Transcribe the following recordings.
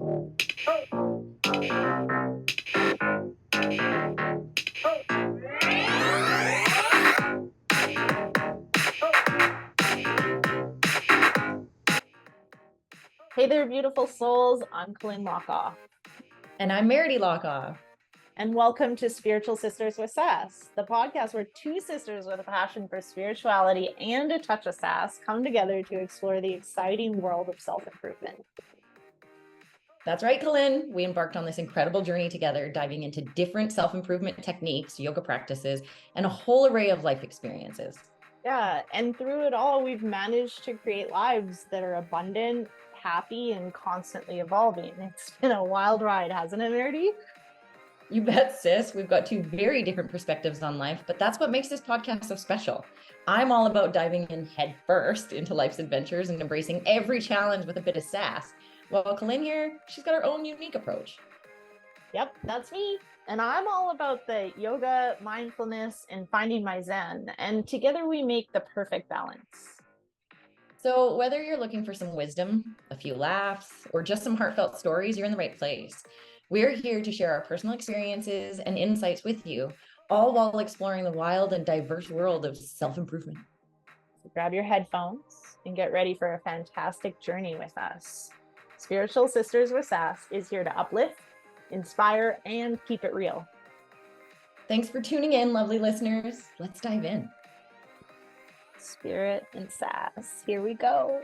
Hey there, beautiful souls. I'm Colynn Hlokoff. And I'm Meridee Hlokoff. And welcome to Spiritual Sisters with Sass, the podcast where two sisters with a passion for spirituality and a touch of sass come together to explore the exciting world of self-improvement. That's right, Colynn. We embarked on this incredible journey together, diving into different self-improvement techniques, yoga practices, and a whole array of life experiences. Yeah, and through it all, we've managed to create lives that are abundant, happy, and constantly evolving. It's been a wild ride, hasn't it, Meridee? You bet, sis. We've got two very different perspectives on life, but that's what makes this podcast so special. I'm all about diving in head first into life's adventures and embracing every challenge with a bit of sass. While Colynn here, she's got her own unique approach. Yep, that's me. And I'm all about the yoga, mindfulness, and finding my zen. And together we make the perfect balance. So whether you're looking for some wisdom, a few laughs, or just some heartfelt stories, you're in the right place. We're here to share our personal experiences and insights with you, all while exploring the wild and diverse world of self-improvement. So grab your headphones and get ready for a fantastic journey with us. Spiritual Sisters with Sass is here to uplift, inspire, and keep it real. Thanks for tuning in, lovely listeners. Let's dive in. Spirit and sass. Here we go.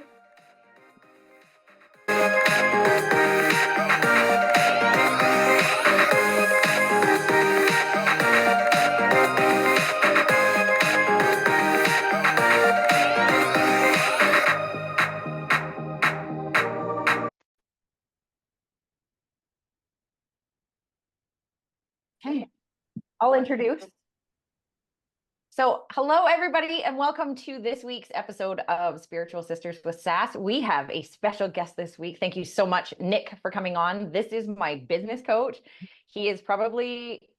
Okay, I'll introduce. So hello, everybody, and welcome to this week's episode of Spiritual Sisters with Sass. We have a special guest this week. Thank you so much, Nick, for coming on. This is my business coach. He is probably,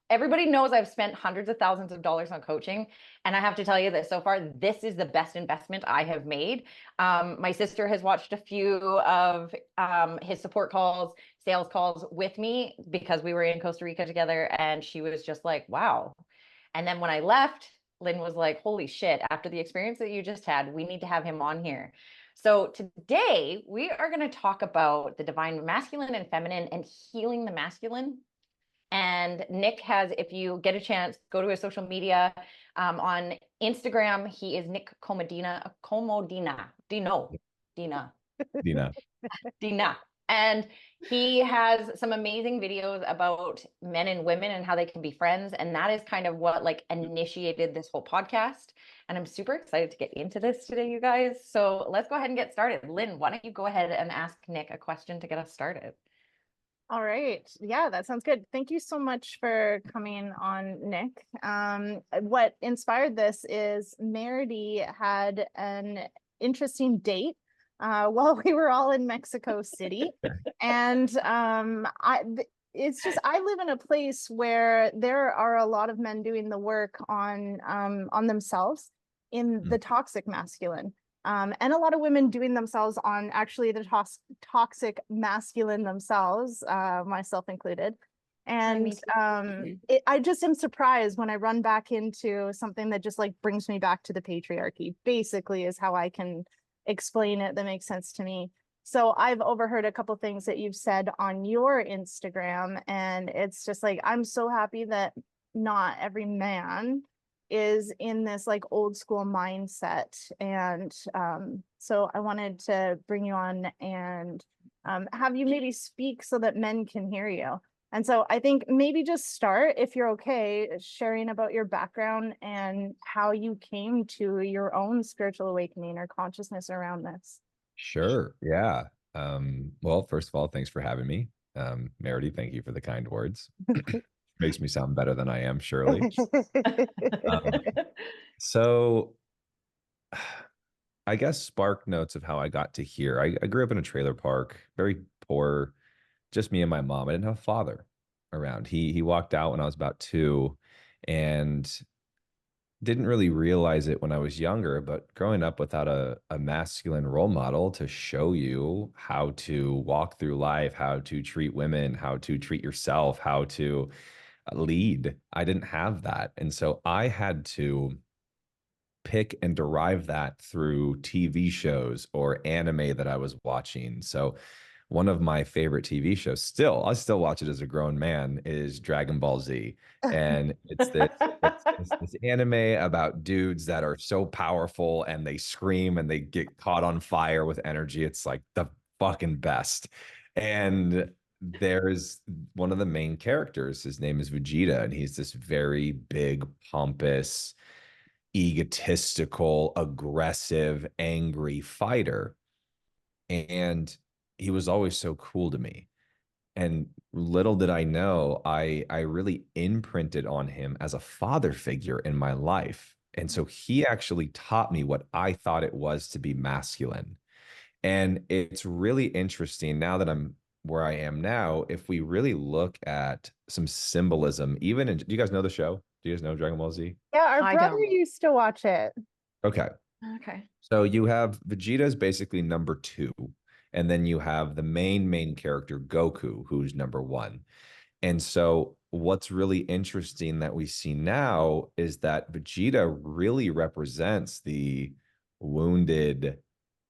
everybody knows I've spent hundreds of thousands of dollars on coaching. And I have to tell you that so far, this is the best investment I have made. My sister has watched a few of his support calls, sales calls with me because we were in Costa Rica together. And she was just like, wow. And then when I left, Lynn was like, holy shit, after the experience that you just had, we need to have him on here. So today we are going to talk about the divine masculine and feminine and healing the masculine. And Nick has, if you get a chance, go to his social media. On Instagram, he is Nick Komodina, Dina. And he has some amazing videos about men and women and how they can be friends. And that is kind of what like initiated this whole podcast. And I'm super excited to get into this today, you guys. So let's go ahead and get started. Lynn, why don't you go ahead and ask Nick a question to get us started? All right. Yeah, that sounds good. Thank you so much for coming on, Nick. What inspired this is Meridee had an interesting date while we were all in Mexico City. And it's just, I live in a place where there are a lot of men doing the work on themselves in the toxic masculine. And a lot of women doing themselves on actually the toxic masculine themselves, myself included. And I just am surprised when I run back into something that just like brings me back to the patriarchy, basically is how I can explain it that makes sense to me. So I've overheard a couple things that you've said on your Instagram, and it's just like, I'm so happy that not every man is in this like old school mindset. And so I wanted to bring you on and have you maybe speak so that men can hear you. And so I think maybe just start, if you're okay, sharing about your background and how you came to your own spiritual awakening or consciousness around this. Sure. Yeah. Well, first of all, thanks for having me. Meridee, thank you for the kind words. Makes me sound better than I am, surely. So I guess spark notes of how I got to here. I grew up in a trailer park, very poor, just me and my mom. I didn't have a father around. He walked out when I was about 2, and didn't really realize it when I was younger, but growing up without a masculine role model to show you how to walk through life, how to treat women, how to treat yourself, how to lead, I didn't have that. And so I had to pick and derive that through TV shows or anime that I was watching. So one of my favorite TV shows, still, I still watch it as a grown man, is Dragon Ball Z. And it's this anime about dudes that are so powerful and they scream and they get caught on fire with energy. It's like the fucking best. And there's one of the main characters, his name is Vegeta, and he's this very big, pompous, egotistical, aggressive, angry fighter. And he was always so cool to me. And little did I know, I really imprinted on him as a father figure in my life. And so he actually taught me what I thought it was to be masculine. And it's really interesting now that I'm where I am now. If we really look at some symbolism, even in, do you guys know the show? Do you guys know Dragon Ball Z? Yeah, our I brother don't. used to watch it. Okay. Okay. So you have Vegeta's basically number two, and then you have the main character Goku, who's number one. And so what's really interesting that we see now is that Vegeta really represents the wounded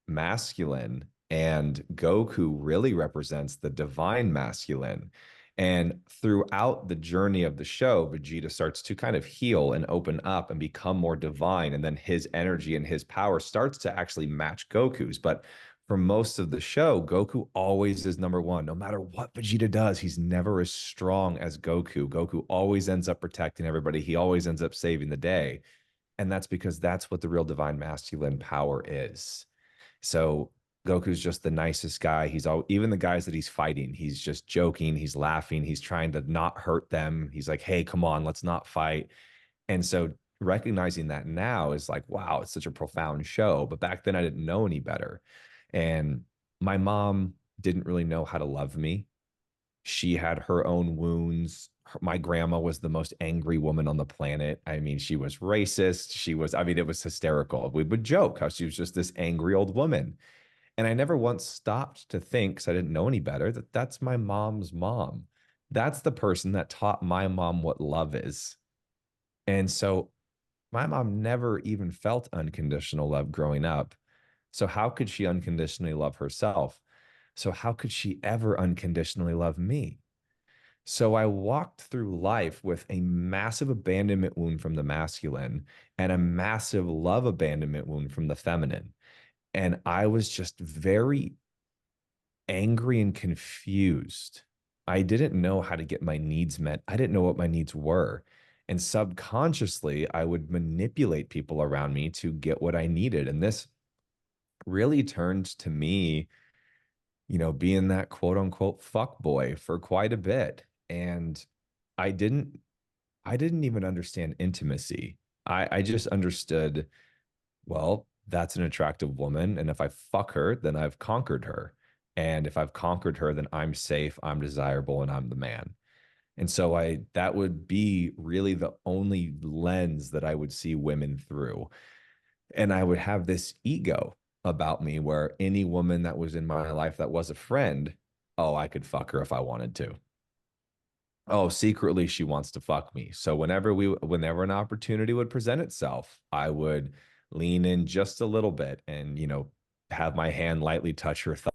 masculine, and Goku really represents the divine masculine. And throughout the journey of the show, Vegeta starts to kind of heal and open up and become more divine. And then his energy and his power starts to actually match Goku's. But for most of the show, Goku always is number one. No matter what Vegeta does, he's never as strong as Goku. Goku always ends up protecting everybody. He always ends up saving the day. And that's because that's what the real divine masculine power is. So Goku's just the nicest guy. He's all, even the guys that he's fighting, he's just joking, he's laughing, he's trying to not hurt them. He's like, hey, come on, let's not fight. And so recognizing that now is like, wow, it's such a profound show. But back then I didn't know any better. And my mom didn't really know how to love me. She had her own wounds. My grandma was the most angry woman on the planet. I mean, she was racist. She was, I mean, it was hysterical. We would joke how she was just this angry old woman. And I never once stopped to think, because I didn't know any better, that that's my mom's mom. That's the person that taught my mom what love is. And so my mom never even felt unconditional love growing up. So how could she unconditionally love herself? So how could she ever unconditionally love me? So I walked through life with a massive abandonment wound from the masculine and a massive love abandonment wound from the feminine. And I was just very angry and confused. I didn't know how to get my needs met. I didn't know what my needs were. And subconsciously, I would manipulate people around me to get what I needed. And this really turned to me, being that quote unquote fuck boy for quite a bit. And I didn't I didn't even understand intimacy. I just understood, well, that's an attractive woman. And if I fuck her, then I've conquered her. And if I've conquered her, then I'm safe, I'm desirable, and I'm the man. And so that would be really the only lens that I would see women through. And I would have this ego about me where any woman that was in my life that was a friend, oh, I could fuck her if I wanted to. Oh, secretly she wants to fuck me. So whenever an opportunity would present itself, I would lean in just a little bit and, have my hand lightly touch her thigh.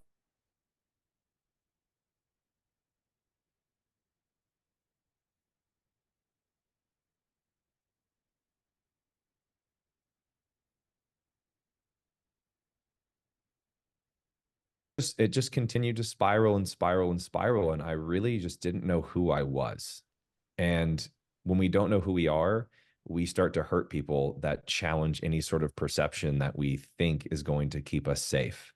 It just continued to spiral and spiral and spiral. And I really just didn't know who I was. And when we don't know who we are, we start to hurt people that challenge any sort of perception that we think is going to keep us safe.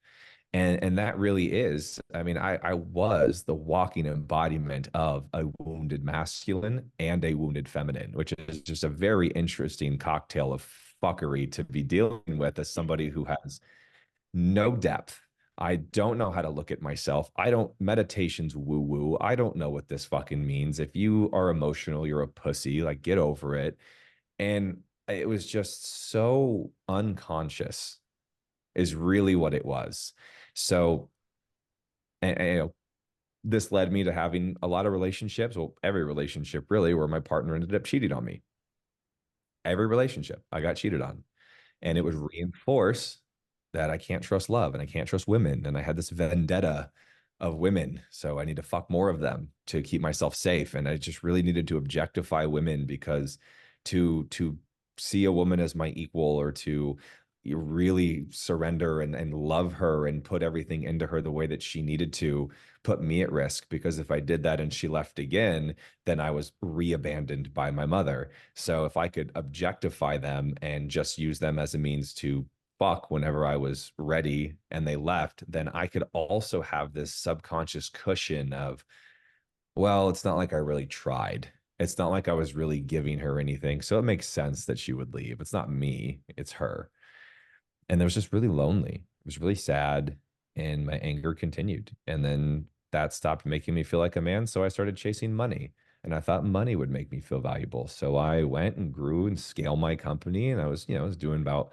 And that really is, I mean, I was the walking embodiment of a wounded masculine and a wounded feminine, which is just a very interesting cocktail of fuckery to be dealing with as somebody who has no depth. I don't know how to look at myself. Meditation's woo woo. I don't know what this fucking means. If you are emotional, you're a pussy, like get over it. And it was just so unconscious is really what it was. So, and this led me to having a lot of relationships, well, every relationship really, where my partner ended up cheating on me. Every relationship I got cheated on. And it would reinforce that I can't trust love and I can't trust women. And I had this vendetta of women. So I need to fuck more of them to keep myself safe. And I just really needed to objectify women, because to see a woman as my equal, or to really surrender and love her and put everything into her the way that she needed to, put me at risk. Because if I did that and she left again, then I was re-abandoned by my mother. So if I could objectify them and just use them as a means to fuck whenever I was ready and they left, then I could also have this subconscious cushion of, well, it's not like I really tried. It's not like I was really giving her anything. So it makes sense that she would leave. It's not me, it's her. And it was just really lonely. It was really sad. And my anger continued. And then that stopped making me feel like a man. So I started chasing money. And I thought money would make me feel valuable. So I went and grew and scaled my company. And I was doing about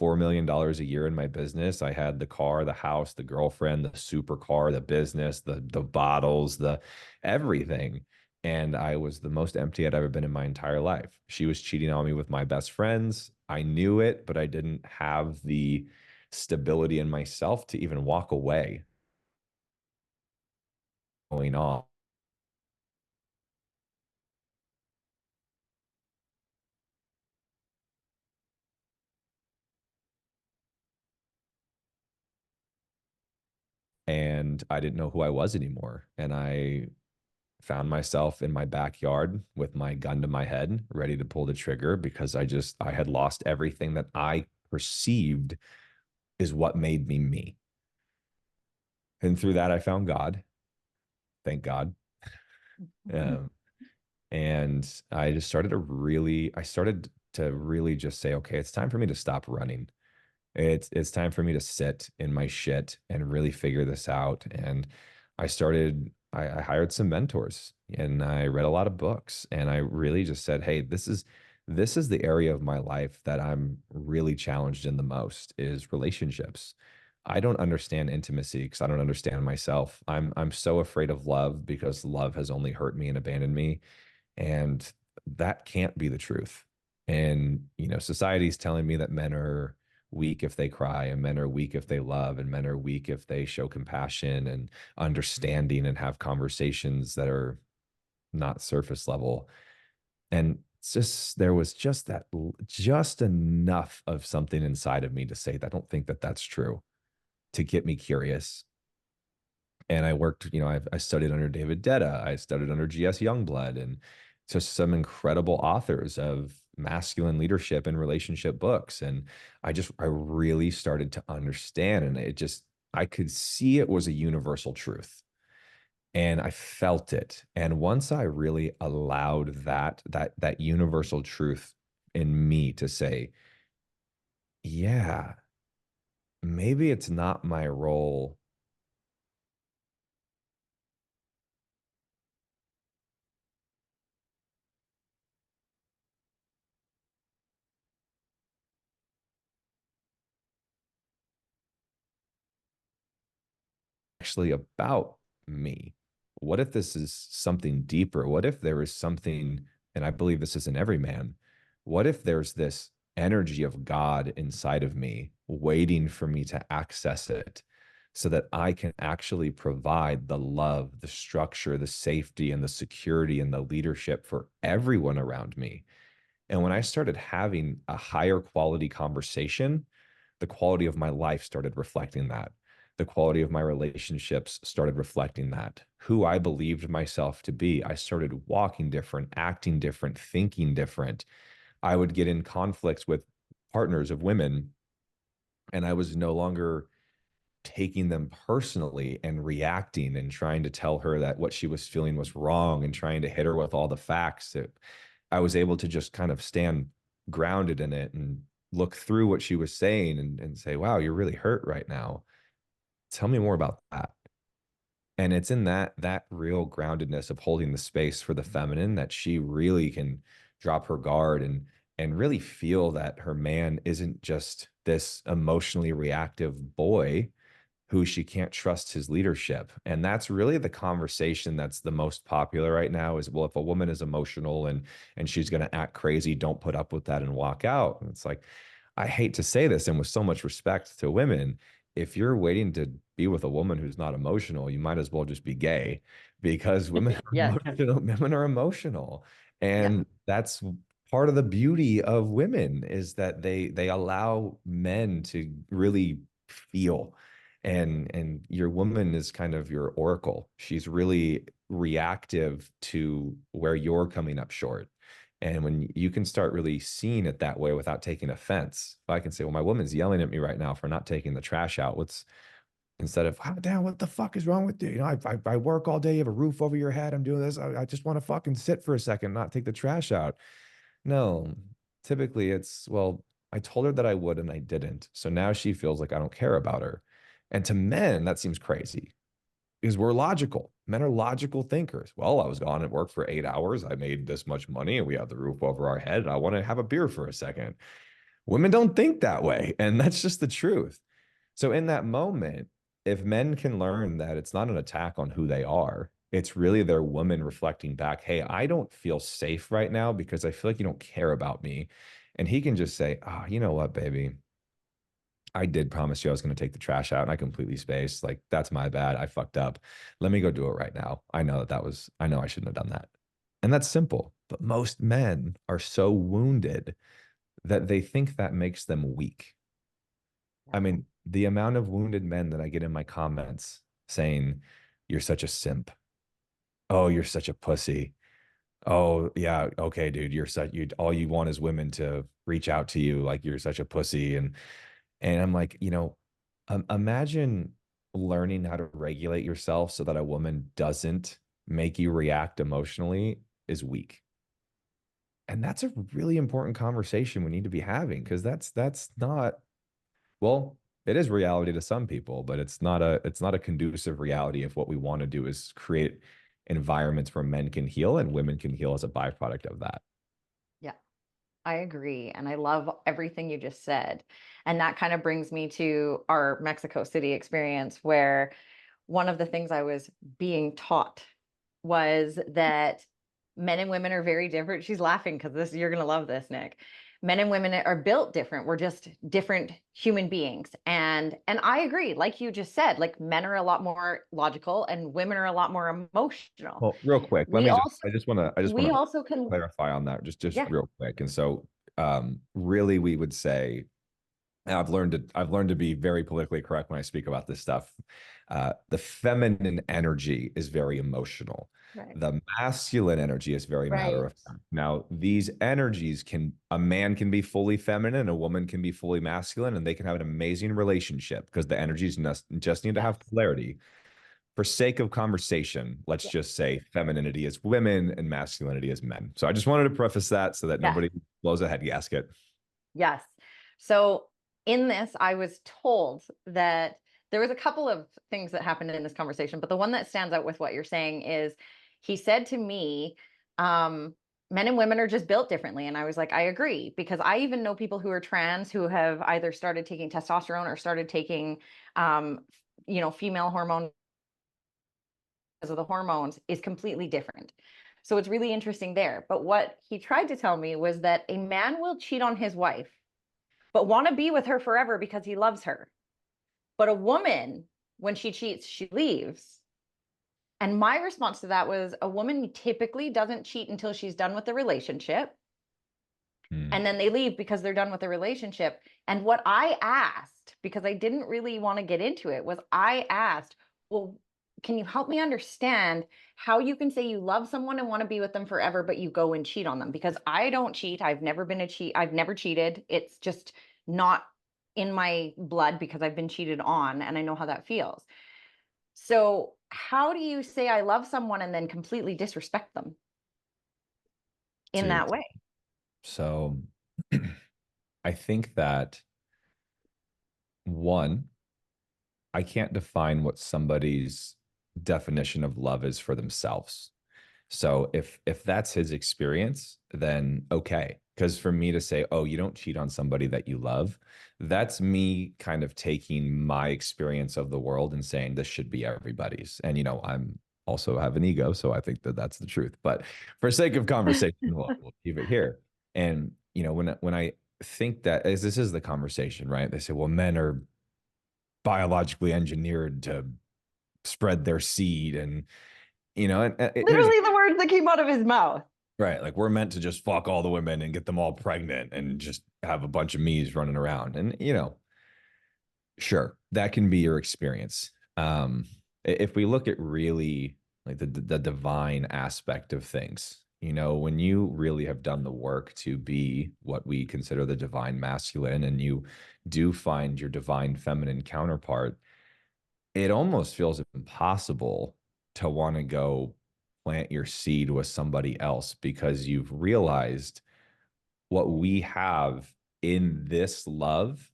$4 million a year in my business. I had the car, the house, the girlfriend, the supercar, the business, the bottles, the everything. And I was the most empty I'd ever been in my entire life. She was cheating on me with my best friends. I knew it, but I didn't have the stability in myself to even walk away going on. And I didn't know who I was anymore. And I found myself in my backyard with my gun to my head, ready to pull the trigger, because I had lost everything that I perceived is what made me me. And through that, I found God. Thank God. Um, and I started to really just say, okay, it's time for me to stop running. It's time for me to sit in my shit and really figure this out. And I hired some mentors and I read a lot of books, and I really just said, hey, this is the area of my life that I'm really challenged in the most, is relationships. I don't understand intimacy because I don't understand myself. I'm so afraid of love because love has only hurt me and abandoned me. And that can't be the truth. And, society's telling me that men are weak if they cry, and men are weak if they love, and men are weak if they show compassion and understanding and have conversations that are not surface level. And there was just enough of something inside of me to say that I don't think that that's true, to get me curious. And I worked, I studied under David Detta, I studied under G.S. Youngblood, and just some incredible authors of masculine leadership and relationship books. And I really started to understand, and I could see it was a universal truth. And I felt it. And once I really allowed that universal truth in me to say, yeah, maybe it's not my role actually about me. What if this is something deeper? What if there is something, and I believe this is in every man, what if there's this energy of God inside of me waiting for me to access it, so that I can actually provide the love, the structure, the safety, and the security and the leadership for everyone around me? And when I started having a higher quality conversation, the quality of my life started reflecting that. The quality of my relationships started reflecting that. Who I believed myself to be, I started walking different, acting different, thinking different. I would get in conflicts with partners of women, and I was no longer taking them personally and reacting and trying to tell her that what she was feeling was wrong and trying to hit her with all the facts. I was able to just kind of stand grounded in it and look through what she was saying, and say, wow, you're really hurt right now. Tell me more about that. And it's in that real groundedness of holding the space for the feminine that she really can drop her guard and really feel that her man isn't just this emotionally reactive boy who she can't trust his leadership. And that's really the conversation that's the most popular right now is, well, if a woman is emotional and she's going to act crazy, don't put up with that and walk out. And it's like, I hate to say this, and with so much respect to women, if you're waiting to be with a woman who's not emotional, you might as well just be gay, because women are Yeah. emotional. Women are emotional. Yeah. And that's part of the beauty of women, is that they allow men to really feel. And your woman is kind of your oracle. She's really reactive to where you're coming up short. And when you can start really seeing it that way without taking offense, if I can say, well, my woman's yelling at me right now for not taking the trash out, what's, instead of, oh, damn, what the fuck is wrong with you? You know, I work all day, you have a roof over your head, I'm doing this, I just want to fucking sit for a second, not take the trash out. No, typically it's, well, I told her that I would and I didn't. So now she feels like I don't care about her. And to men, that seems crazy, because we're logical. Men are logical thinkers. Well, I was gone at work for 8 hours. I made this much money and we have the roof over our head. I want to have a beer for a second. Women don't think that way. And that's just the truth. So in that moment, if men can learn that it's not an attack on who they are, it's really their woman reflecting back, hey, I don't feel safe right now because I feel like you don't care about me. And he can just say, ah, oh, you know what, baby? I did promise you I was going to take the trash out and I completely spaced. Like, that's my bad. I fucked up. Let me go do it right now. I know I know I shouldn't have done that. And that's simple. But most men are so wounded that they think that makes them weak. I mean, the amount of wounded men that I get in my comments saying, you're such a simp. Oh, you're such a pussy. Oh, yeah. Okay, dude, all you want is women to reach out to you. Like, you're such a pussy. And I'm like, imagine learning how to regulate yourself so that a woman doesn't make you react emotionally is weak. And that's a really important conversation we need to be having, because that's not, well, it is reality to some people, but it's not a conducive reality if what we want to do is create environments where men can heal and women can heal as a byproduct of that. Yeah, I agree. And I love everything you just said. And that kind of brings me to our Mexico City experience, where one of the things I was being taught was that men and women are very different. She's laughing because you're going to love this, Nick. Men and women are built different. We're just different human beings. And I agree. Like you just said, like, men are a lot more logical and women are a lot more emotional. Well, real quick, We also I just want we to also can, clarify on that just yeah. real quick. And so, really, we would say, and I've learned to be very politically correct when I speak about this stuff. The feminine energy is very emotional. Right. The masculine energy is very matter Right. of fact. Now, these energies a man can be fully feminine, a woman can be fully masculine, and they can have an amazing relationship because the energies just need to have polarity. For sake of conversation, let's just say femininity is women and masculinity is men. So I just wanted to preface that so that nobody blows a head gasket. Yes. So in this, I was told that there was a couple of things that happened in this conversation, but the one that stands out with what you're saying is, he said to me, men and women are just built differently. And I was like, I agree, because I even know people who are trans who have either started taking testosterone or started taking, female hormone, because of the hormones is completely different. So it's really interesting there. But what he tried to tell me was that a man will cheat on his wife, but want to be with her forever because he loves her. But a woman, when she cheats, she leaves. And my response to that was, a woman typically doesn't cheat until she's done with the relationship. And then they leave because they're done with the relationship. And what I asked, because I didn't really want to get into it, was I asked, well, can you help me understand how you can say you love someone and want to be with them forever, but you go and cheat on them? Because I don't cheat. I've never cheated. It's just not in my blood because I've been cheated on and I know how that feels. So how do you say I love someone and then completely disrespect them in that way? So I think that, one, I can't define what somebody's definition of love is for themselves. So if that's his experience, then okay. Because for me to say, oh, you don't cheat on somebody that you love, that's me kind of taking my experience of the world and saying this should be everybody's. And, I'm also have an ego, so I think that that's the truth. But for sake of conversation, we'll keep it here. And, when I think that as this is the conversation, right? They say, well, men are biologically engineered to spread their seed and, Literally the words that came out of his mouth. right. Like we're meant to just fuck all the women and get them all pregnant and just have a bunch of me's running around. And, sure, that can be your experience. If we look at really like the divine aspect of things, when you really have done the work to be what we consider the divine masculine and you do find your divine feminine counterpart, it almost feels impossible to want to go plant your seed with somebody else because you've realized what we have in this love,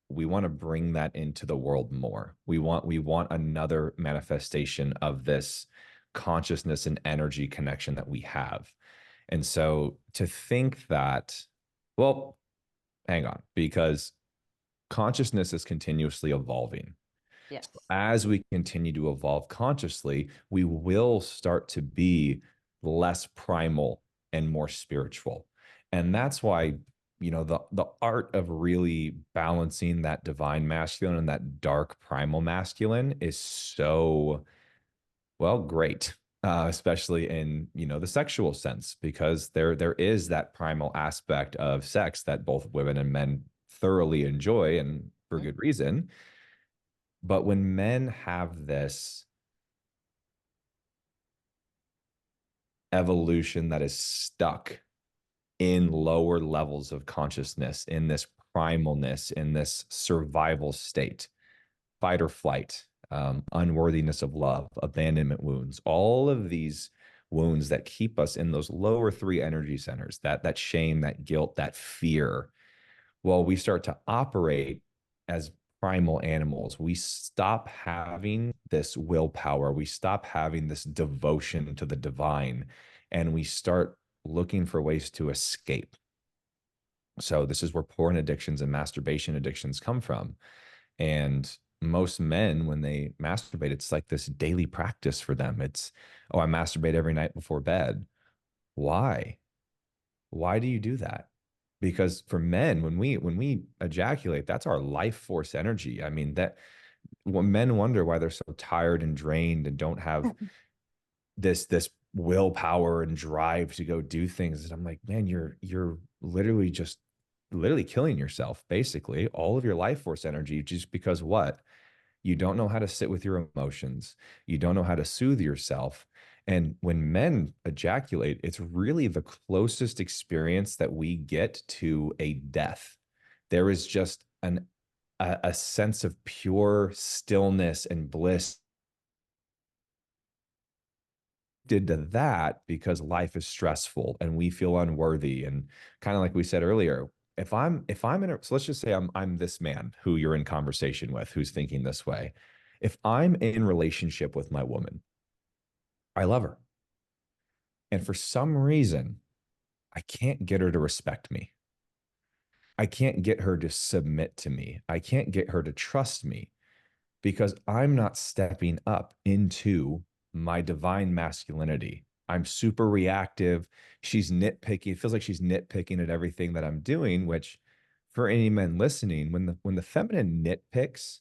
we want to bring that into the world more. We want another manifestation of this consciousness and energy connection that we have. And so to think that, well, hang on, because consciousness is continuously evolving. Yes. As we continue to evolve consciously, we will start to be less primal and more spiritual. And that's why, the art of really balancing that divine masculine and that dark primal masculine is so, well, great. Especially in, the sexual sense, because there is that primal aspect of sex that both women and men thoroughly enjoy and for good reason. But when men have this evolution that is stuck in lower levels of consciousness, in this primalness, in this survival state, fight or flight, unworthiness of love, abandonment wounds, all of these wounds that keep us in those lower three energy centers, that shame, that guilt, that fear. Well, we start to operate as primal animals. We stop having this willpower. We stop having this devotion to the divine, and we start looking for ways to escape. So this is where porn addictions and masturbation addictions come from. And most men, when they masturbate, it's like this daily practice for them. It's, oh, I masturbate every night before bed. Why? Why do you do that? Because for men, when we ejaculate, that's our life force energy. I mean, that when men wonder why they're so tired and drained and don't have this willpower and drive to go do things. And I'm like, man, you're literally killing yourself, basically, all of your life force energy, just because what? You don't know how to sit with your emotions. You don't know how to soothe yourself. And when men ejaculate, it's really the closest experience that we get to a death. There is just a sense of pure stillness and bliss did to that because life is stressful and we feel unworthy. And kind of like we said earlier, if I'm in a, so let's just say I'm this man who you're in conversation with, who's thinking this way. If I'm in relationship with my woman, I love her. And for some reason, I can't get her to respect me. I can't get her to submit to me. I can't get her to trust me because I'm not stepping up into my divine masculinity. I'm super reactive. She's nitpicky. It feels like she's nitpicking at everything that I'm doing, which for any men listening, when the feminine nitpicks,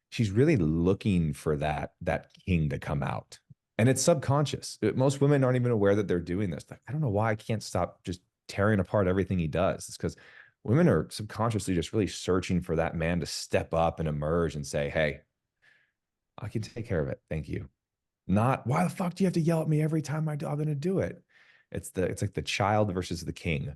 she's really looking for that king to come out. And it's subconscious. Most women aren't even aware that they're doing this. Like, I don't know why I can't stop just tearing apart everything he does. It's because women are subconsciously just really searching for that man to step up and emerge and say, hey, I can take care of it. Thank you. Not, why the fuck do you have to yell at me every time I'm going to do it? It's like the child versus the king.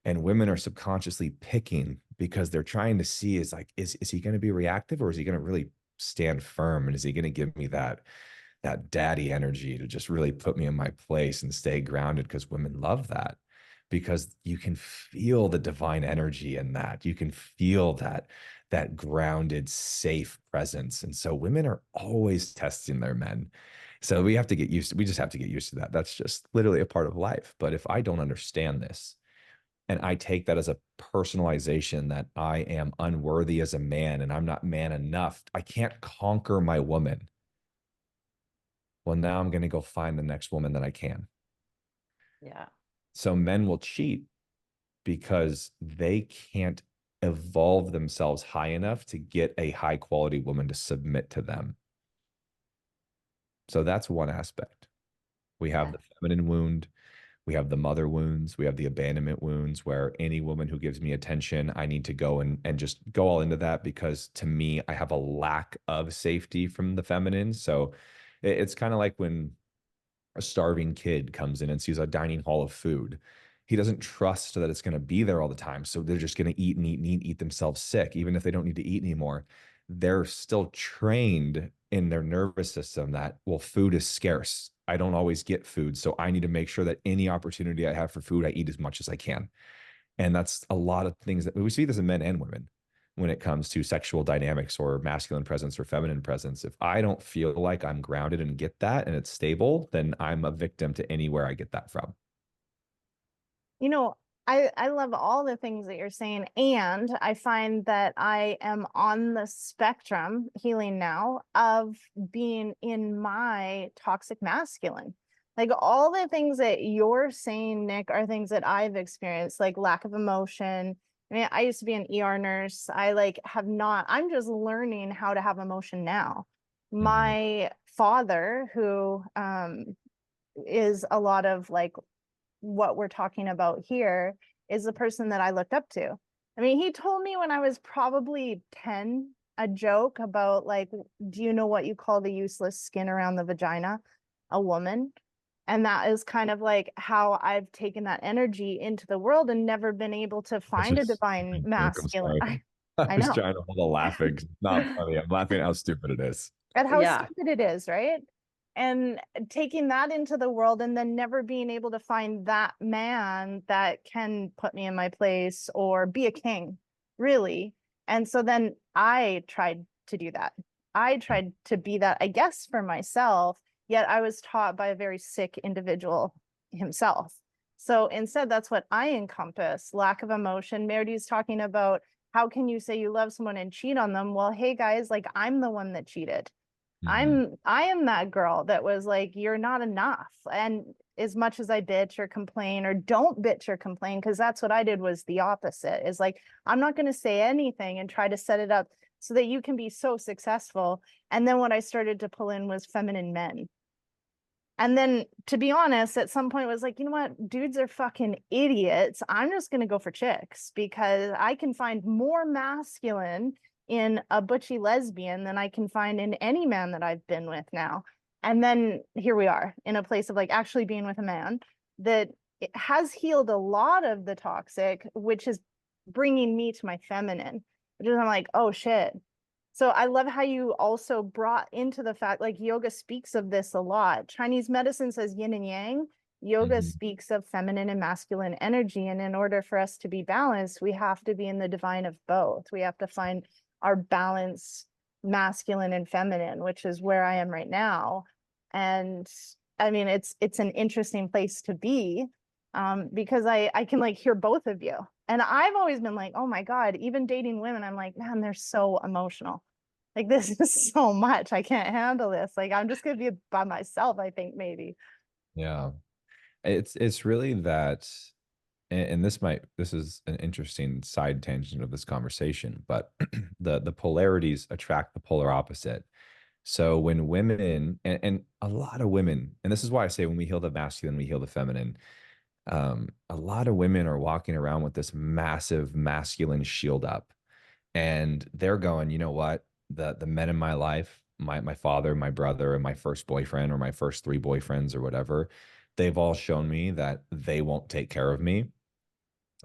And women are subconsciously picking because they're trying to see is he going to be reactive or is he going to really stand firm? And is he going to give me that daddy energy to just really put me in my place and stay grounded? Because women love that, because you can feel the divine energy in that. You can feel that grounded, safe presence. And so women are always testing their men. So we just have to get used to that. That's just literally a part of life. But if I don't understand this, And I take that as a personalization that I am unworthy as a man and I'm not man enough. I can't conquer my woman. Well, now I'm going to go find the next woman that I can. Yeah. So men will cheat because they can't evolve themselves high enough to get a high quality woman to submit to them. So that's one aspect. We have the feminine wound. We have the mother wounds. We have the abandonment wounds where any woman who gives me attention, I need to go and just go all into that because to me, I have a lack of safety from the feminine. So it's kind of like when a starving kid comes in and sees a dining hall of food. He doesn't trust that it's going to be there all the time. So they're just going to eat and eat and eat, eat themselves sick, even if they don't need to eat anymore. They're still trained in their nervous system that, well, food is scarce. I don't always get food. So I need to make sure that any opportunity I have for food, I eat as much as I can. And that's a lot of things that we see this in men and women when it comes to sexual dynamics or masculine presence or feminine presence. If I don't feel like I'm grounded and get that and it's stable, then I'm a victim to anywhere I get that from. You know, I love all the things that you're saying, and I find that I am on the spectrum, healing now, of being in my toxic masculine. Like all the things that you're saying, Nick, are things that I've experienced, like lack of emotion. I mean, I used to be an ER nurse. I like have not, I'm just learning how to have emotion now. My father, who is a lot of like what we're talking about here, is the person that I looked up to. I mean, he told me when I was probably 10 a joke about like, do you know what you call the useless skin around the vagina? A woman. And that is kind of like how I've taken that energy into the world and never been able to find a divine masculine. I'm I just know. trying to hold a laughing. It's not funny. I'm laughing at how stupid it is. At how Yeah. stupid it is, right? And taking that into the world and then never being able to find that man that can put me in my place or be a king, really. And so then I tried to do that. I tried to be that, I guess, for myself, yet I was taught by a very sick individual himself. So instead, that's what I encompass: lack of emotion. Meridee's talking about how can you say you love someone and cheat on them? Well, hey guys, like I'm the one that cheated. I am that girl that was like, you're not enough. And as much as I bitch or complain, or don't bitch or complain, because that's what I did, was the opposite, is like, I'm not going to say anything and try to set it up so that you can be so successful. And then what I started to pull in was feminine men. And then, to be honest, at some point it was like, you know what, dudes are fucking idiots. I'm just going to go for chicks because I can find more masculine in a butchy lesbian than I can find in any man that I've been with now. And then here we are in a place of like actually being with a man that has healed a lot of the toxic, which is bringing me to my feminine, which is I'm like, oh shit. So I love how you also brought into the fact, like yoga speaks of this a lot. Chinese medicine says yin and yang. Yoga speaks of feminine and masculine energy. And in order for us to be balanced, we have to be in the divine of both. We have to find our balance, masculine and feminine, which is where I am right now. And I mean, it's an interesting place to be, because I can like hear both of you. And I've always been like, oh my God, even dating women, I'm like, man, they're so emotional. Like this is so much. I can't handle this. Like I'm just gonna be by myself, I think maybe. Yeah. It's really that, and this is an interesting side tangent of this conversation, but the polarities attract the polar opposite. So when women and a lot of women, and this is why I say when we heal the masculine, we heal the feminine. A lot of women are walking around with this massive masculine shield up, and they're going, you know what? The men in my life, my father, my brother, and my first boyfriend, or my first three boyfriends, or whatever, they've all shown me that they won't take care of me.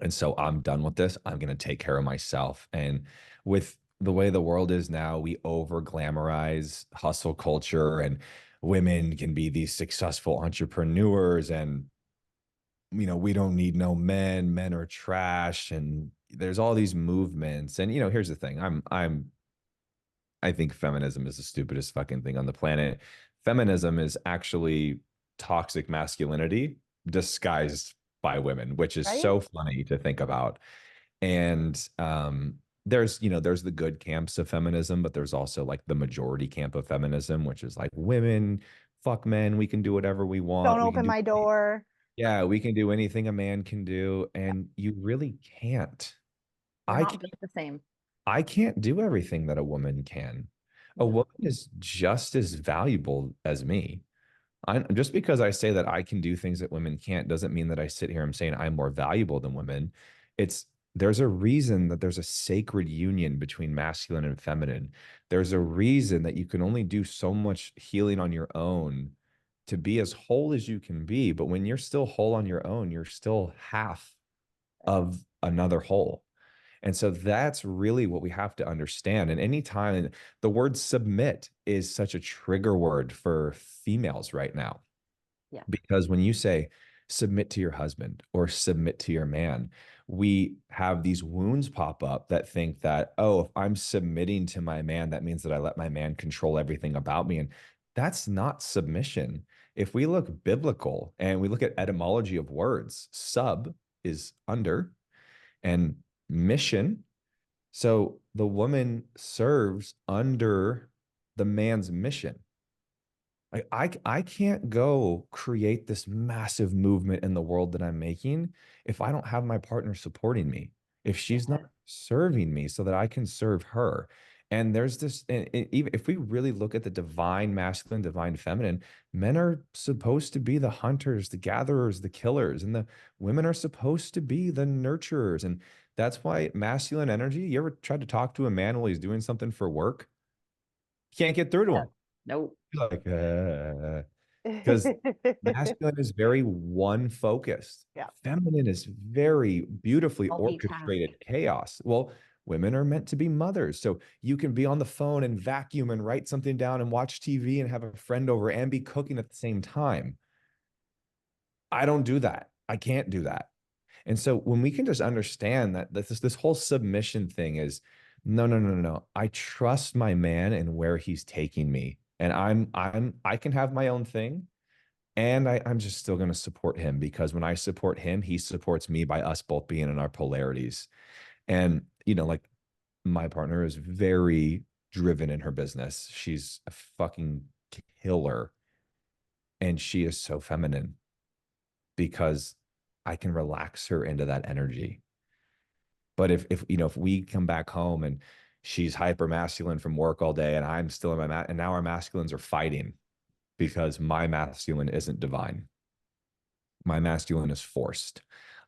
And so I'm done with this. I'm going to take care of myself. And with the way the world is now, we over glamorize hustle culture, and women can be these successful entrepreneurs, and we don't need no men. Men are trash. And there's all these movements. And here's the thing. I think feminism is the stupidest fucking thing on the planet. Feminism is actually toxic masculinity disguised by women, which is Right? so funny to think about. And there's, there's the good camps of feminism, but there's also like the majority camp of feminism, which is like women, fuck men, we can do whatever we want. Don't We can open do, my door. yeah, we can do anything a man can do. And you really can't. We're I not can, built the same. I can't do everything that a woman can. A No. woman is just as valuable as me. Just because I say that I can do things that women can't doesn't mean that I sit here, I'm saying I'm more valuable than women. It's There's a reason that there's a sacred union between masculine and feminine. There's a reason that you can only do so much healing on your own to be as whole as you can be. But when you're still whole on your own, you're still half of another whole. And so that's really what we have to understand. And anytime the word submit is such a trigger word for females right now, Yeah. because when you say submit to your husband or submit to your man, we have these wounds pop up that think that, oh, if I'm submitting to my man, that means that I let my man control everything about me. And that's not submission. If we look biblical and we look at etymology of words, sub is under and mission. So the woman serves under the man's mission. I can't go create this massive movement in the world that I'm making if I don't have my partner supporting me, if she's not serving me so that I can serve her. And there's this, and even if we really look at the divine masculine, divine feminine, men are supposed to be the hunters, the gatherers, the killers, and the women are supposed to be the nurturers. And that's why masculine energy, you ever tried to talk to a man while he's doing something for work? Can't get through to Yeah. him. No. Like, because masculine is very one focused. Yeah. Feminine is very beautifully Multitask. orchestrated chaos. Well, women are meant to be mothers. So you can be on the phone and vacuum and write something down and watch TV and have a friend over and be cooking at the same time. I don't do that. I can't do that. And so when we can just understand that this whole submission thing is no, no, no, no, no. I trust my man and where he's taking me. And I can have my own thing. And I'm just still going to support him because when I support him, he supports me by us both being in our polarities. And, like my partner is very driven in her business. She's a fucking killer. And she is so feminine because I can relax her into that energy. But if we come back home and she's hyper masculine from work all day and I'm still in and now our masculines are fighting because my masculine isn't divine. My masculine is forced.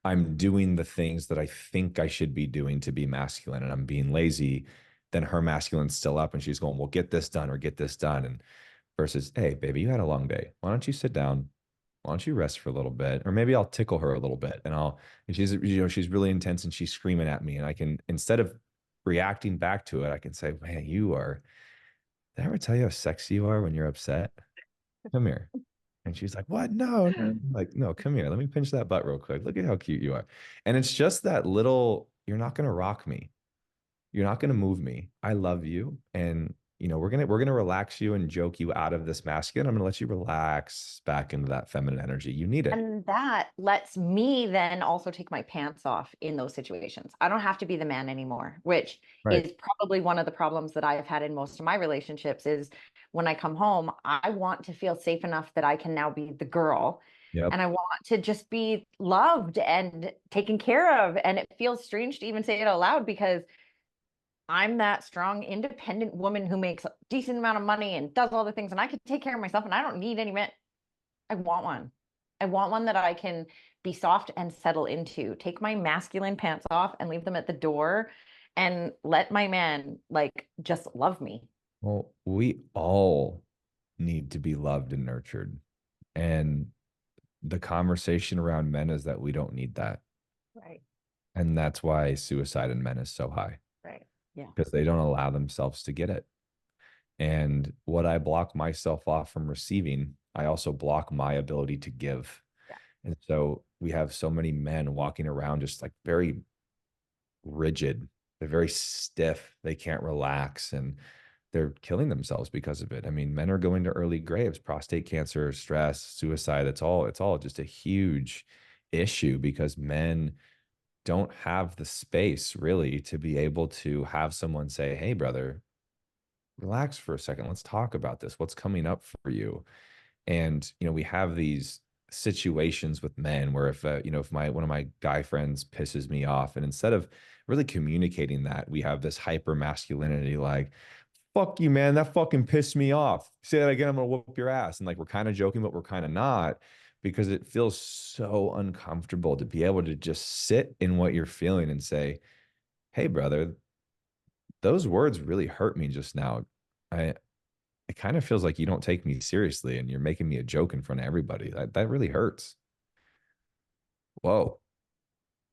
I'm doing the things that I think I should be doing to be masculine and I'm being lazy. Then her masculine's still up and she's going, well, get this done or get this done. And versus, hey, baby, you had a long day. Why don't you sit down? Why don't you rest for a little bit? Or maybe I'll tickle her a little bit and she's really intense and she's screaming at me. And I can, instead of reacting back to it, I can say, man, did I ever tell you how sexy you are when you're upset? Come here. And she's like, what? No, no. I'm like, no, come here. Let me pinch that butt real quick. Look at how cute you are. And it's just that little, you're not going to rock me. You're not going to move me. I love you. And we're gonna relax you and joke you out of this masculine. I'm gonna let you relax back into that feminine energy. You need it. And that lets me then also take my pants off in those situations. I don't have to be the man anymore, which Right. is probably one of the problems that I've had in most of my relationships is when I come home, I want to feel safe enough that I can now be the girl. Yep. And I want to just be loved and taken care of. And it feels strange to even say it out loud because I'm that strong, independent woman who makes a decent amount of money and does all the things, and I can take care of myself and I don't need any men. I want one. I want one that I can be soft and settle into, take my masculine pants off and leave them at the door and let my man just love me. Well, we all need to be loved and nurtured. And the conversation around men is that we don't need that. Right. And that's why suicide in men is so high. Right. Yeah. Because they don't allow themselves to get it. And what I block myself off from receiving, I also block my ability to give. Yeah. And so we have so many men walking around just like very rigid. They're very stiff. They can't relax and they're killing themselves because of it. I mean, men are going to early graves, prostate cancer, stress, suicide. It's all just a huge issue because men don't have the space really to be able to have someone say, hey, brother, relax for a second. Let's talk about this. What's coming up for you? And, we have these situations with men where if, if one of my guy friends pisses me off, and instead of really communicating that, we have this hyper masculinity, like, fuck you, man, that fucking pissed me off. Say that again, I'm gonna whoop your ass. And like, we're kind of joking, but we're kind of not, because it feels so uncomfortable to be able to just sit in what you're feeling and say, hey, brother, those words really hurt me just now. It kind of feels like you don't take me seriously and you're making me a joke in front of everybody. That really hurts. Whoa.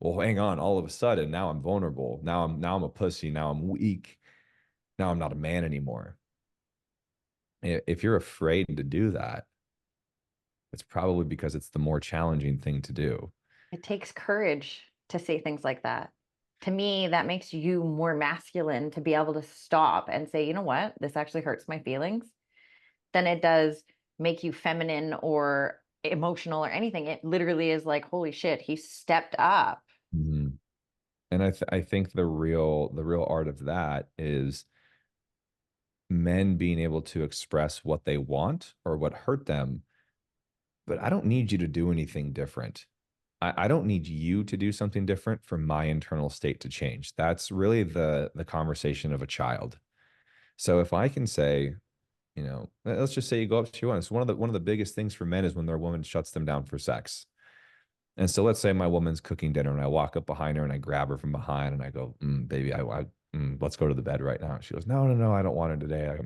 Well, hang on. All of a sudden, now I'm vulnerable. Now I'm a pussy. Now I'm weak. Now I'm not a man anymore. If you're afraid to do that, it's probably because it's the more challenging thing to do. It takes courage to say things like that. To me, that makes you more masculine to be able to stop and say, you know what, this actually hurts my feelings, than it does make you feminine or emotional or anything. It literally is like, holy shit, he stepped up. Mm-hmm. And I think the real art of that is men being able to express what they want or what hurt them, but I don't need you to do anything different. I don't need you to do something different for my internal state to change. That's really the conversation of a child. So if I can say, let's just say you go up to one. It's one of the biggest things for men is when their woman shuts them down for sex. And so let's say my woman's cooking dinner and I walk up behind her and I grab her from behind and I go, baby, let's go to the bed right now. She goes, no, no, no, I don't want it today.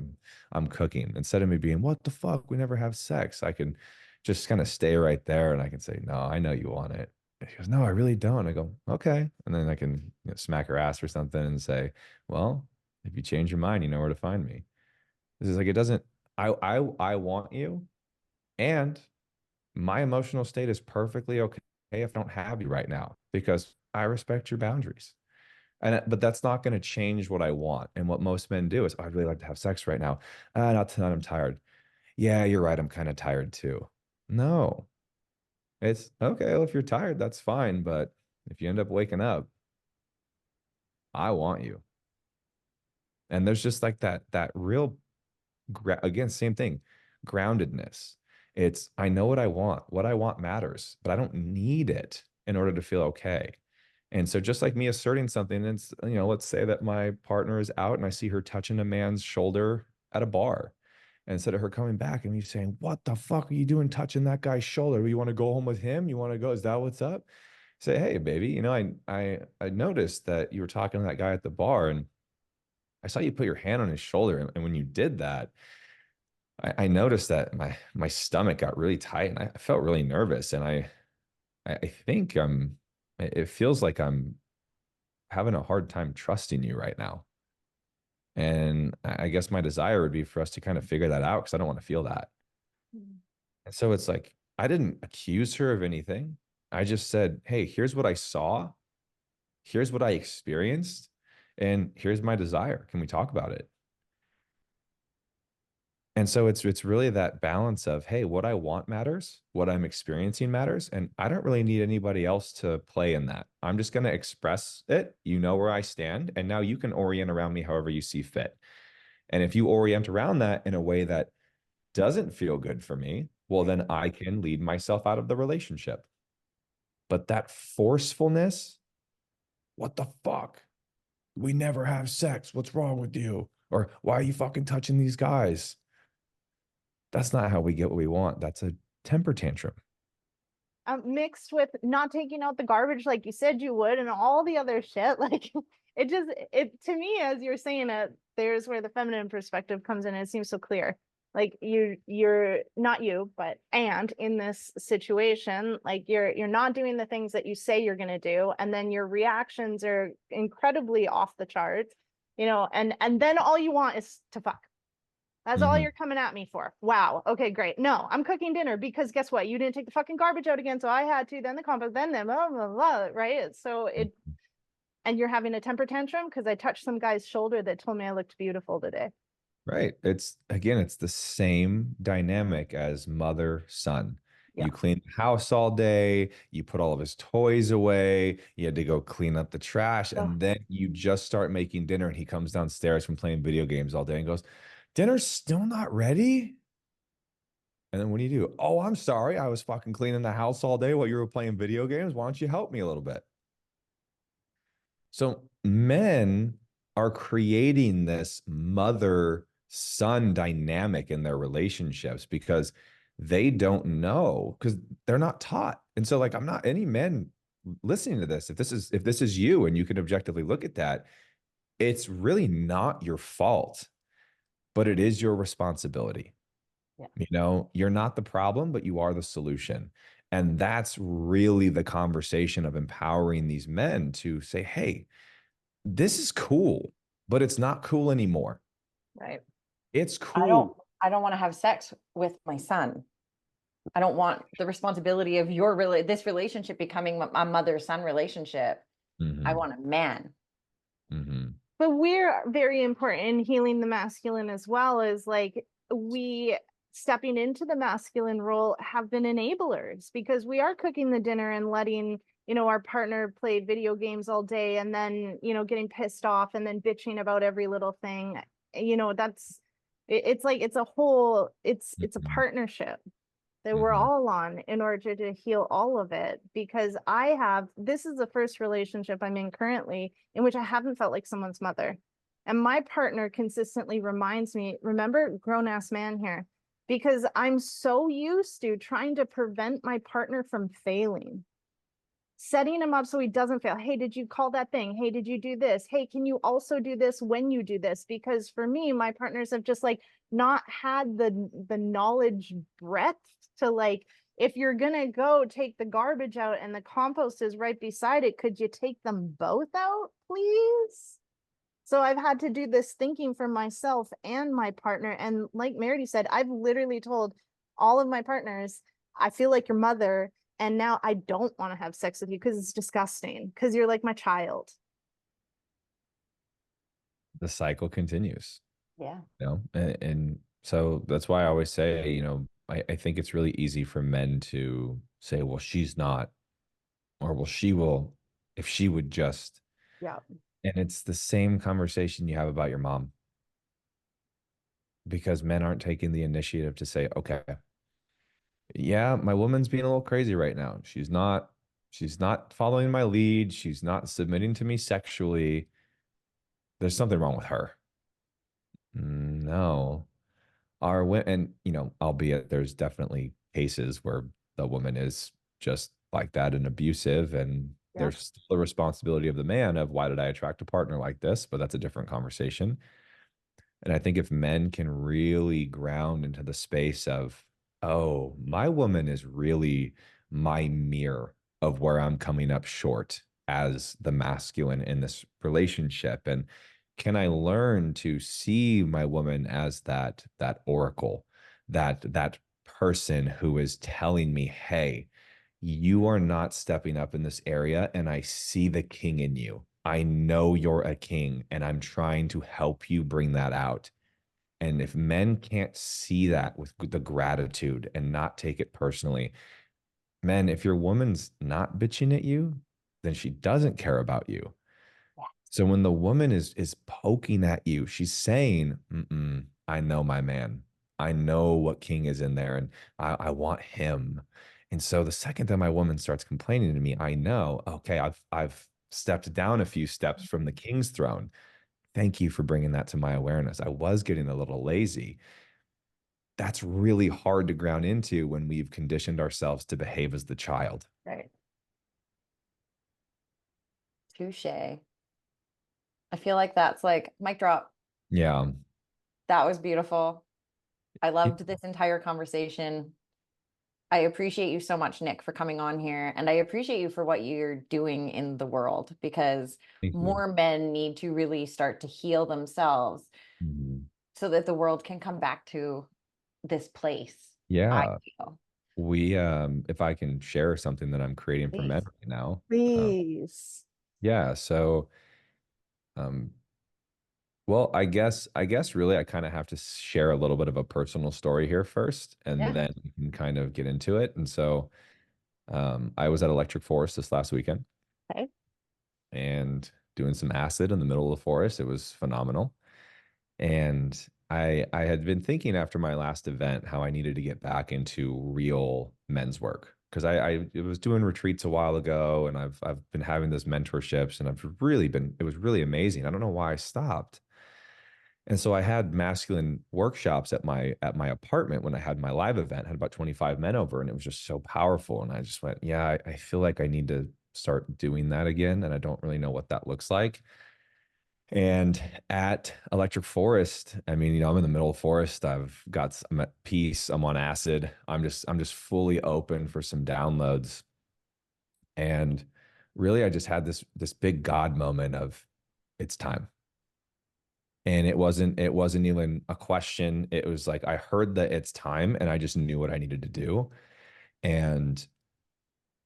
I'm cooking. Instead of me being, what the fuck? We never have sex. I can just kind of stay right there and I can say, no, I know you want it. And she goes, no, I really don't. I go, okay. And then I can smack her ass or something and say, well, if you change your mind, you know where to find me. This is like, it doesn't, I want you. And my emotional state is perfectly okay if I don't have you right now because I respect your boundaries. But that's not going to change what I want. And what most men do is, oh, I'd really like to have sex right now. Not tonight, I'm tired. Yeah, you're right. I'm kind of tired too. No, it's okay. Well, if you're tired, that's fine. But if you end up waking up, I want you. And there's just like that real, again, same thing, groundedness. It's, I know what I want. What I want matters, but I don't need it in order to feel okay. And so just like me asserting something, it's, let's say that my partner is out and I see her touching a man's shoulder at a bar. And instead of her coming back and me saying, what the fuck are you doing touching that guy's shoulder? You want to go home with him? You want to go? Is that what's up? Say, hey, baby, I noticed that you were talking to that guy at the bar and I saw you put your hand on his shoulder. And when you did that, I noticed that my stomach got really tight and I felt really nervous. And I think it feels like I'm having a hard time trusting you right now. And I guess my desire would be for us to kind of figure that out because I don't want to feel that. Mm. And so it's like, I didn't accuse her of anything. I just said, hey, here's what I saw. Here's what I experienced. And here's my desire. Can we talk about it? And so it's really that balance of, hey, what I want matters, what I'm experiencing matters, and I don't really need anybody else to play in that. I'm just going to express it. You know where I stand, and now you can orient around me however you see fit. And if you orient around that in a way that doesn't feel good for me, well, then I can lead myself out of the relationship. But that forcefulness, what the fuck? We never have sex. What's wrong with you? Or why are you fucking touching these guys? That's not how we get what we want. That's a temper tantrum. Mixed with not taking out the garbage like you said you would and all the other shit. Like it to me, as you're saying it, there's where the feminine perspective comes in. And it seems so clear. Like you're not you, but and in this situation, like you're not doing the things that you say you're gonna do, and then your reactions are incredibly off the charts, and then all you want is to fuck. That's all you're coming at me for. Wow. Okay, great. No, I'm cooking dinner because guess what? You didn't take the fucking garbage out again, so I had to. Then the compost, then blah, blah, blah, right? So and you're having a temper tantrum because I touched some guy's shoulder that told me I looked beautiful today. Right. It's the same dynamic as mother, son. Yeah. You clean the house all day, you put all of his toys away, you had to go clean up the trash, Oh. and then you just start making dinner, and he comes downstairs from playing video games all day and goes, "Dinner's still not ready?" And then what do? "Oh, I'm sorry. I was fucking cleaning the house all day while you were playing video games. Why don't you help me a little bit?" So men are creating this mother-son dynamic in their relationships because they don't know, because they're not taught. And so, like, I'm not any men listening to this. If this is you and you can objectively look at that, it's really not your fault, but it is your responsibility. Yeah. You're not the problem, but you are the solution. And that's really the conversation of empowering these men to say, hey, this is cool, but it's not cool anymore. Right. It's I cool. don't want to have sex with my son. I don't want the responsibility of this relationship becoming a mother-son relationship. I Mhm, want a man. mhm, But we're very important in healing the masculine as well, as like we stepping into the masculine role have been enablers, because we are cooking the dinner and letting, our partner play video games all day, and then, getting pissed off and then bitching about every little thing. It's like, it's a whole, it's a mhm, partnership that we're mhm. all on in order to heal all of it. Because this is the first relationship I'm in currently in which I haven't felt like someone's mother. And my partner consistently reminds me, remember, grown ass man here, because I'm so used to trying to prevent my partner from failing, setting him up so he doesn't fail. Hey, did you call that thing? Hey, did you do this? Hey, can you also do this when you do this? Because for me, my partners have just like not had the knowledge breadth to like, if you're gonna go take the garbage out and the compost is right beside it, could you take them both out, please? So I've had to do this thinking for myself and my partner. And like Meridee said, I've literally told all of my partners, I feel like your mother, and now I don't want to have sex with you because it's disgusting, because you're like my child. The cycle continues, Yeah. and so that's why I always say, I think it's really easy for men to say, well, she's not, or well, she will, if she would just. Yeah. And it's the same conversation you have about your mom, because men aren't taking the initiative to say, okay, yeah, my woman's being a little crazy right now. She's not following my lead. She's not submitting to me sexually. There's something wrong with her. No. And, albeit there's definitely cases where the woman is just like that and abusive, and Yeah. there's still the responsibility of the man of, why did I attract a partner like this? But that's a different conversation. And I think if men can really ground into the space of, oh, my woman is really my mirror of where I'm coming up short as the masculine in this relationship. And can I learn to see my woman as that oracle, that person who is telling me, hey, you are not stepping up in this area, and I see the king in you. I know you're a king, and I'm trying to help you bring that out. And if men can't see that with the gratitude and not take it personally, men, if your woman's not bitching at you, then she doesn't care about you. So when the woman is poking at you, she's saying, I know my man. I know what king is in there, and I want him. And so the second that my woman starts complaining to me, I know, okay, I've stepped down a few steps from the king's throne. Thank you for bringing that to my awareness. I was getting a little lazy. That's really hard to ground into when we've conditioned ourselves to behave as the child. Right. Touche. I feel like that's like mic drop. Yeah. That was beautiful. I It- loved this entire conversation. I appreciate you so much, Nick, for coming on here. And I appreciate you for what you're doing in the world, because Thank you. more men need to really start to heal themselves Mhm. so that the world can come back to this place. I Yeah. feel. If I can share something that I'm creating for men Please. right now. Please. Yeah. So, um, Well, I guess really I kind of have to share a little bit of a personal story here first, and Yeah. then we can kind of get into it. And so I was at Electric Forest this last weekend Okay. and doing some acid in the middle of the forest. It was phenomenal. And I had been thinking after my last event how I needed to get back into real men's work because I was doing retreats a while ago, and I've been having those mentorships, and it was really amazing. I don't know why I stopped. And so I had masculine workshops at my apartment when I had my live event, had about 25 men over, and it was just so powerful. And I just went, yeah, I feel like I need to start doing that again. And I don't really know what that looks like. And at Electric Forest, I mean, I'm in the middle of forest. I'm at peace. I'm on acid. I'm just fully open for some downloads. And really, I just had this big God moment of it's time. And it wasn't even a question. It was like I heard that it's time, and I just knew what I needed to do. And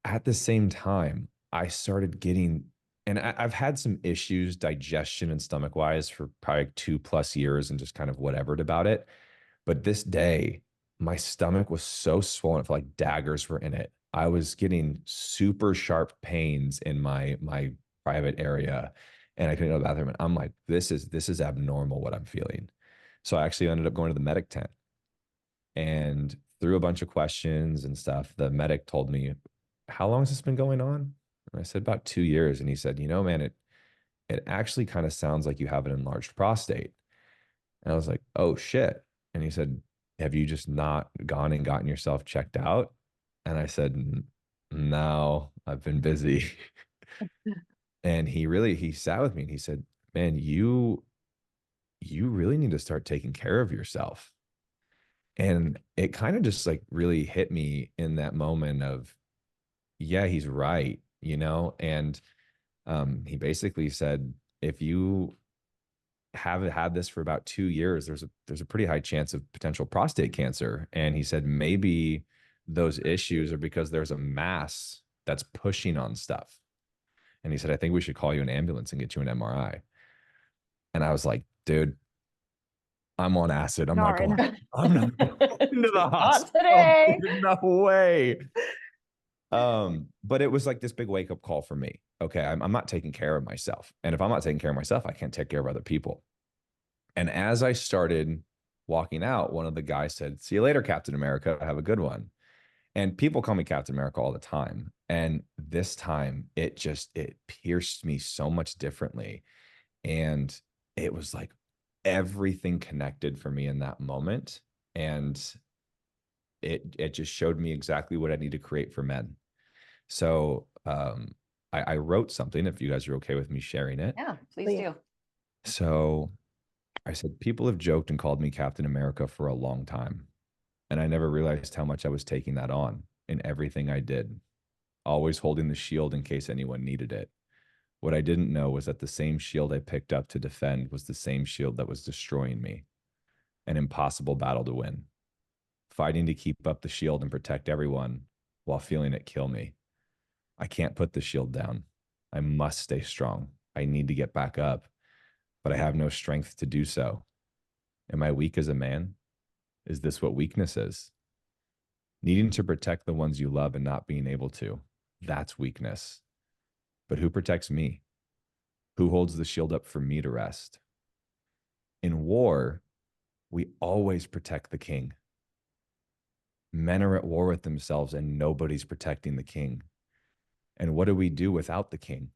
at the same time, I started getting, and I've had some issues, digestion and stomach wise, for probably 2+ years, and just kind of whatevered about it. But this day, my stomach was so swollen, it felt like daggers were in it. I was getting super sharp pains in my private area, and I couldn't go to the bathroom. And I'm like, this is abnormal what I'm feeling. So I actually ended up going to the medic tent, and through a bunch of questions and stuff, the medic told me, how long has this been going on? And I said, about 2 years. And he said, man, it actually kind of sounds like you have an enlarged prostate. And I was like, oh shit. And he said, have you just not gone and gotten yourself checked out? And I said, no, I've been busy. And he sat with me and he said, man, you really need to start taking care of yourself. And it kind of just like really hit me in that moment of, yeah, he's right, and he basically said, if you haven't had this for about 2 years, there's a pretty high chance of potential prostate cancer. And he said maybe those issues are because there's a mass that's pushing on stuff. And he said, I think we should call you an ambulance and get you an MRI. And I was like, dude, I'm on acid. I'm not Not right going. now. I'm not going to the Not hospital. today. No way. But it was like this big wake up call for me. Okay, I'm not taking care of myself. And if I'm not taking care of myself, I can't take care of other people. And as I started walking out, one of the guys said, see you later, Captain America. Have a good one. And people call me Captain America all the time. And this time it pierced me so much differently. And it was like everything connected for me in that moment. And it just showed me exactly what I need to create for men. So I wrote something, if you guys are okay with me sharing it. Yeah, please Please. do. So I said, people have joked and called me Captain America for a long time. And I never realized how much I was taking that on in everything I did, always holding the shield in case anyone needed it. What I didn't know was that the same shield I picked up to defend was the same shield that was destroying me. An impossible battle to win. Fighting to keep up the shield and protect everyone while feeling it kill me. I can't put the shield down. I must stay strong. I need to get back up, but I have no strength to do so. Am I weak as a man? Is this what weakness is? Needing to protect the ones you love and not being able to. That's weakness. But who protects me? Who holds the shield up for me to rest? In war, we always protect the king. Men are at war with themselves and nobody's protecting the king. And what do we do without the king?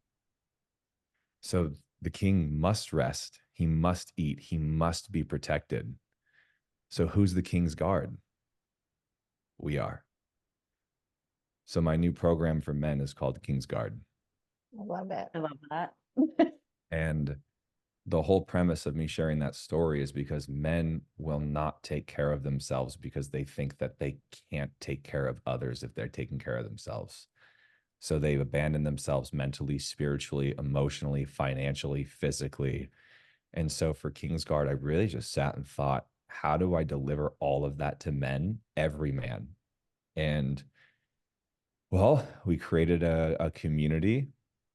So the king must rest. He must eat. He must be protected. So who's the king's guard? We are. So my new program for men is called King's Guard. I love it. I love that. And the whole premise of me sharing that story is because men will not take care of themselves because they think that they can't take care of others if they're taking care of themselves. So they've abandoned themselves mentally, spiritually, emotionally, financially, physically. And so for Kingsguard, I really just sat and thought, how do I deliver all of that to men, every man? And well, we created a community,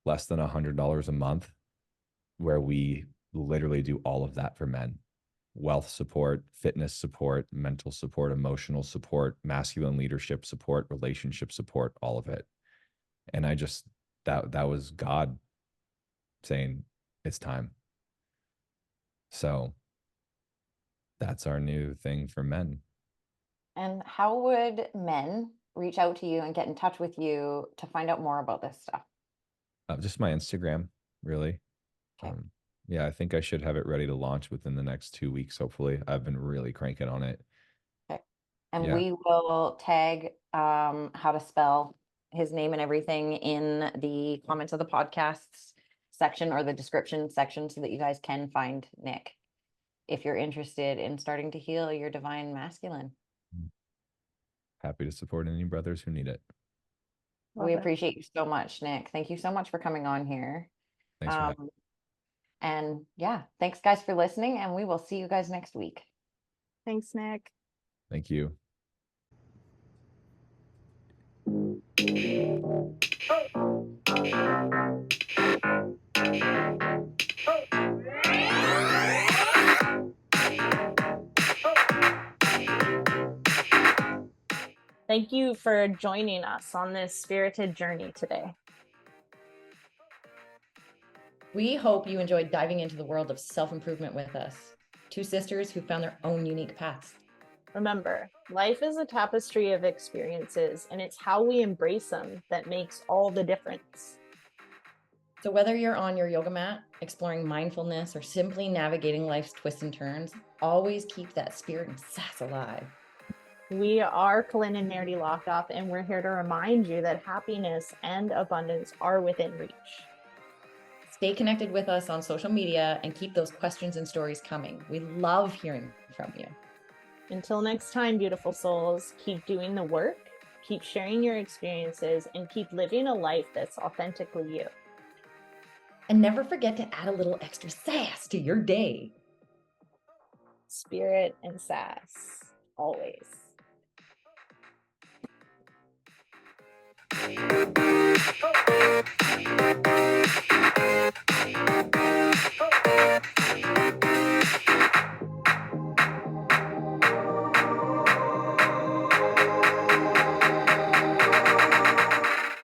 less than $100 a month, where we literally do all of that for men. Wealth support, fitness support, mental support, emotional support, masculine leadership support, relationship support, all of it. And I just, that was God saying it's time. So that's our new thing for men. And how would men reach out to you and get in touch with you to find out more about this stuff? Just my Instagram, really. Okay. Yeah, I think I should have it ready to launch within the next 2 weeks, hopefully. I've been really cranking on it. Okay. And Yeah. we will tag how to spell his name and everything in the comments of the podcasts section or the description section so that you guys can find Nick if you're interested in starting to heal your divine masculine. Happy to support any brothers who need it. Love We it. appreciate you so much, Nick. Thank you so much for coming on here. Thanks for having me. And yeah, thanks guys for listening, and we will see you guys next week. Thanks, Nick. Thank you. Thank you for joining us on this spirited journey today. We hope you enjoyed diving into the world of self-improvement with us. Two sisters who found their own unique paths. Remember, life is a tapestry of experiences, and it's how we embrace them that makes all the difference. So whether you're on your yoga mat, exploring mindfulness, or simply navigating life's twists and turns, always keep that spirit and sass alive. We are Colynn and Meridee Hlokoff, and we're here to remind you that happiness and abundance are within reach. Stay connected with us on social media and keep those questions and stories coming. We love hearing from you. Until next time, beautiful souls, keep doing the work, keep sharing your experiences, and keep living a life that's authentically you. And never forget to add a little extra sass to your day. Spirit and sass, always.